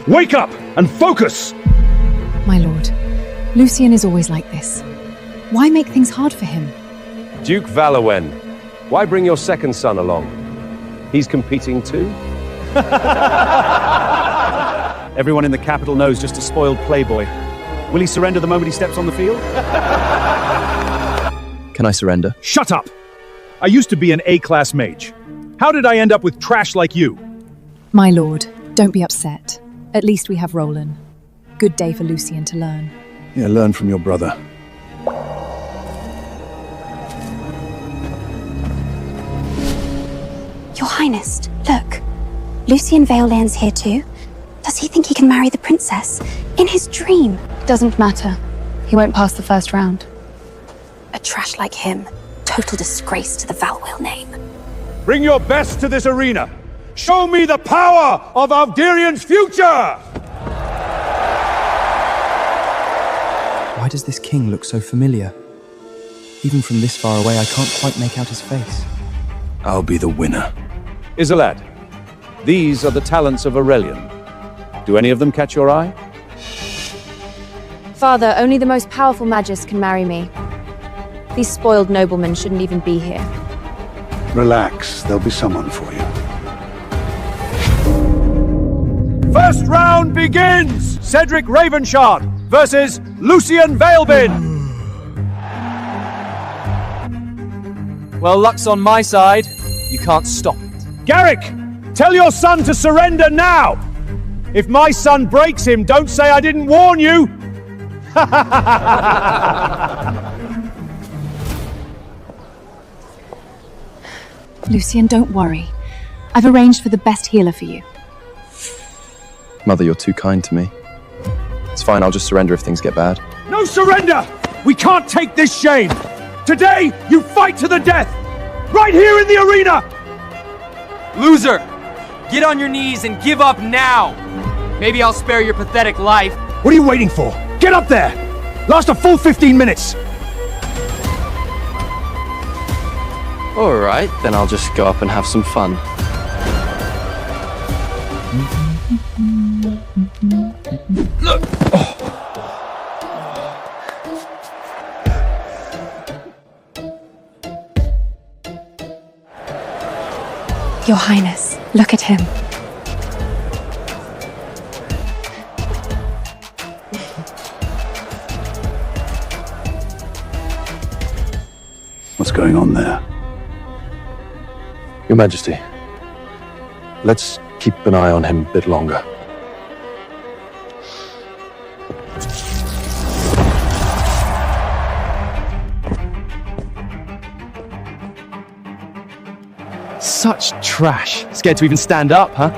Wake up and focus! My lord, Lucien is always like this. Why make things hard for him? Duke Valowen, why bring your second son along? He's competing too? Everyone in the capital knows just a spoiled playboy. Will he surrender the moment he steps on the field? Can I surrender? Shut up! I used to be an A-class mage. How did I end up with trash like you? My lord, don't be upset. At least we have Roland. Good day for Lucien to learn. Yeah, learn from your brother. Your Highness, look. Lucien Valen's here too. Does he think he can marry the princess? In his dream? Doesn't matter. He won't pass the first round. A trash like him. Total disgrace to the Valwell name. Bring your best to this arena. Show me the power of Algerian's future! Why does this king look so familiar? Even from this far away, I can't quite make out his face. I'll be the winner. Isolad, these are the talents of Aurelian. Do any of them catch your eye? Father, only the most powerful magus can marry me. These spoiled noblemen shouldn't even be here. Relax, there'll be someone for you. First round begins! Cedric Ravenshard versus Lucien Vailbin! Well, luck's on my side. You can't stop it. Garrick, tell your son to surrender now! If my son breaks him, don't say I didn't warn you! Lucien, don't worry. I've arranged for the best healer for you. Mother, you're too kind to me. It's fine, I'll just surrender if things get bad. No surrender! We can't take this shame! Today, you fight to the death! Right here in the arena! Loser! Get on your knees and give up now! Maybe I'll spare your pathetic life. What are you waiting for? Get up there! Last a full 15 minutes! Alright, then I'll just go up and have some fun. Your Highness, look at him. What's going on there? Your Majesty, let's keep an eye on him a bit longer. Such trash. Scared to even stand up, huh?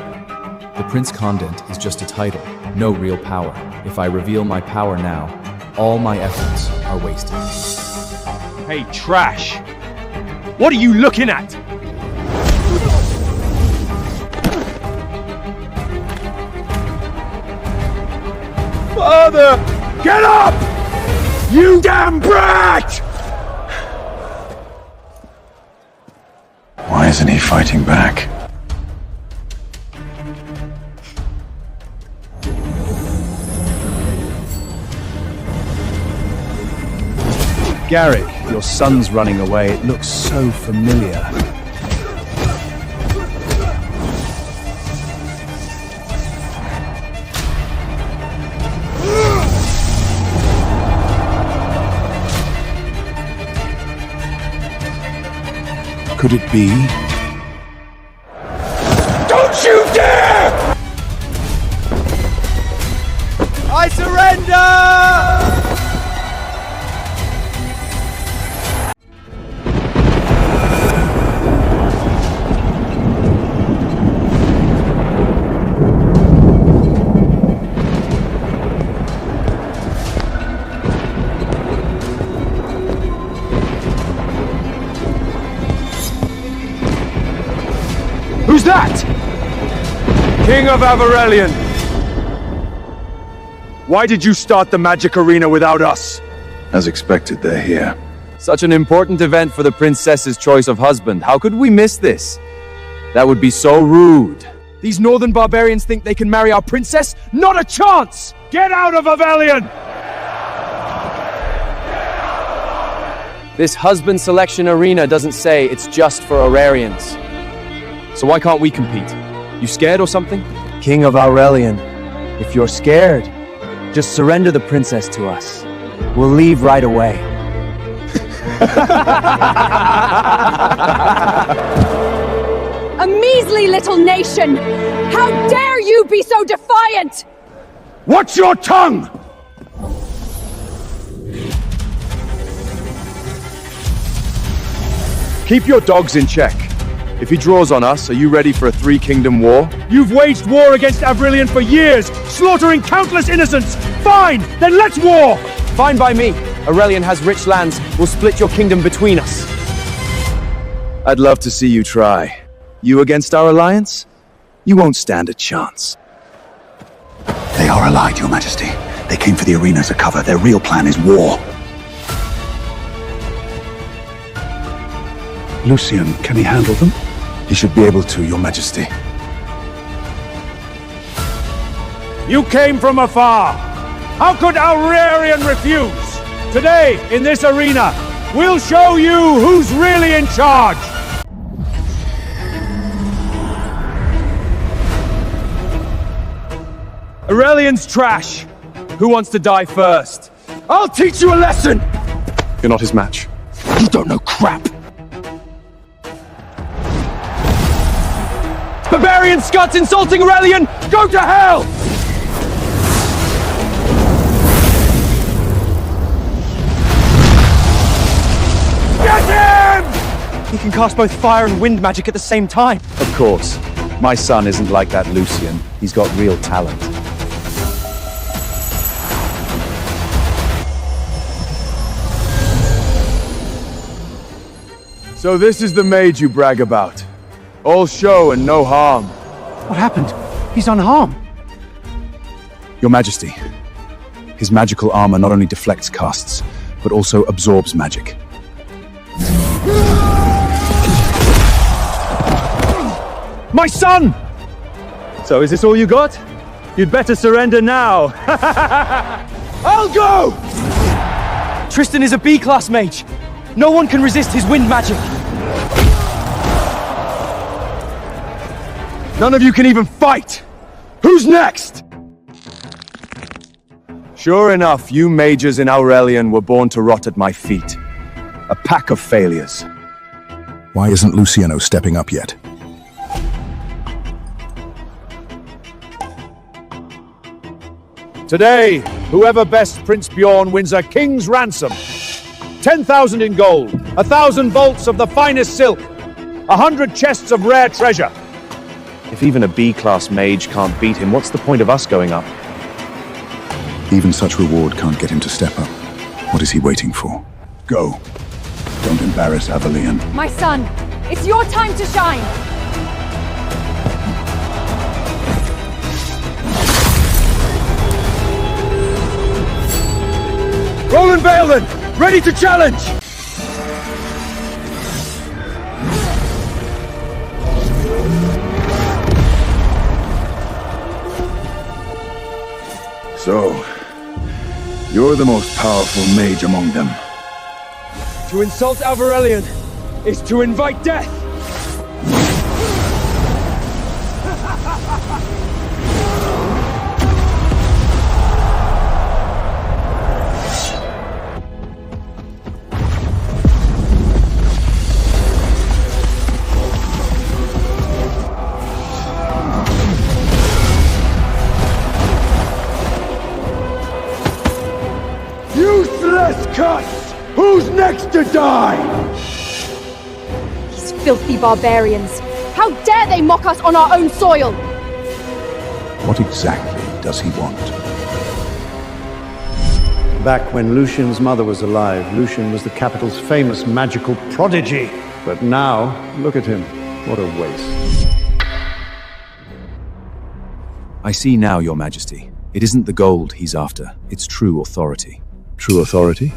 The Prince Condent is just a title, no real power. If I reveal my power now, all my efforts are wasted. Hey, trash! What are you looking at? Father! Get up! You damn brat! Why isn't he fighting back? Garrick, your son's running away. It looks so familiar. Could it be? Don't you dare! I surrender! Who's that? King of Aurelian. Why did you start the magic arena without us? As expected, they're here. Such an important event for the princess's choice of husband. How could we miss this? That would be so rude. These northern barbarians think they can marry our princess? Not a chance! Get out of Avelion! This husband selection arena doesn't say it's just for Aurarians. So why can't we compete? You scared or something? King of Aurelian, if you're scared, just surrender the princess to us. We'll leave right away. A measly little nation! How dare you be so defiant! Watch your tongue! Keep your dogs in check. If he draws on us, are you ready for a three-kingdom war? You've waged war against Avrilian for years, slaughtering countless innocents! Fine, then let's war! Fine by me. Aurelian has rich lands. We'll split your kingdom between us. I'd love to see you try. You against our alliance? You won't stand a chance. They are allied, Your Majesty. They came for the arena as a cover. Their real plan is war. Lucian, can he handle them? He should be able to, Your Majesty. You came from afar. How could Aurelian refuse? Today, in this arena, we'll show you who's really in charge. Aurelian's trash. Who wants to die first? I'll teach you a lesson! You're not his match. You don't know crap. Barbarian Scots insulting Aurelian! Go to hell! Get him! He can cast both fire and wind magic at the same time. Of course. My son isn't like that Lucian. He's got real talent. So this is the mage you brag about. All show and no harm. What happened? He's unharmed. Your Majesty, his magical armor not only deflects casts, but also absorbs magic. My son! So is this all you got? You'd better surrender now. I'll go! Tristan is a B-class mage. No one can resist his wind magic. None of you can even fight! Who's next? Sure enough, you mages in Aurelian were born to rot at my feet. A pack of failures. Why isn't Luciano stepping up yet? Today, whoever bests Prince Bjorn wins a king's ransom. 10,000 in gold, 1,000 bolts of the finest silk, 100 chests of rare treasure. If even a B-class mage can't beat him, what's the point of us going up? Even such reward can't get him to step up. What is he waiting for? Go. Don't embarrass Aurelian. My son, it's your time to shine! Roland Valen, ready to challenge! So, you're the most powerful mage among them. To insult Aurelian is to invite death! Cuss! Who's next to die? These filthy barbarians! How dare they mock us on our own soil! What exactly does he want? Back when Lucian's mother was alive, Lucian was the capital's famous magical prodigy. But now, look at him. What a waste. I see now, Your Majesty. It isn't the gold he's after, it's true authority. True authority?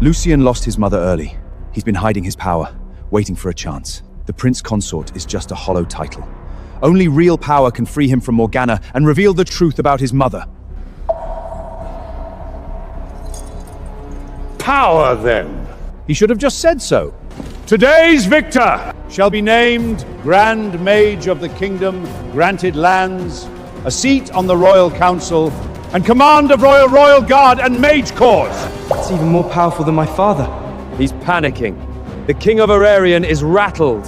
Lucian lost his mother early. He's been hiding his power, waiting for a chance. The Prince Consort is just a hollow title. Only real power can free him from Morgana and reveal the truth about his mother. Power, then. He should have just said so. Today's victor shall be named Grand Mage of the Kingdom, granted lands, a seat on the Royal Council, and command of Royal Guard and Mage Corps. That's even more powerful than my father. He's panicking. The King of Aurelian is rattled.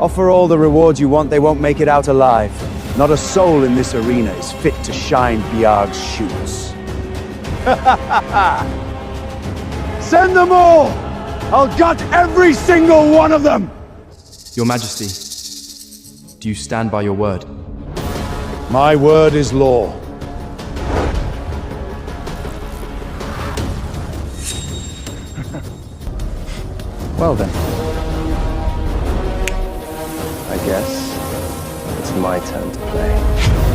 Offer all the rewards you want, they won't make it out alive. Not a soul in this arena is fit to shine Biarg's shoes. Send them all! I'll gut every single one of them! Your Majesty, do you stand by your word? My word is law. Well then. I guess it's my turn to play.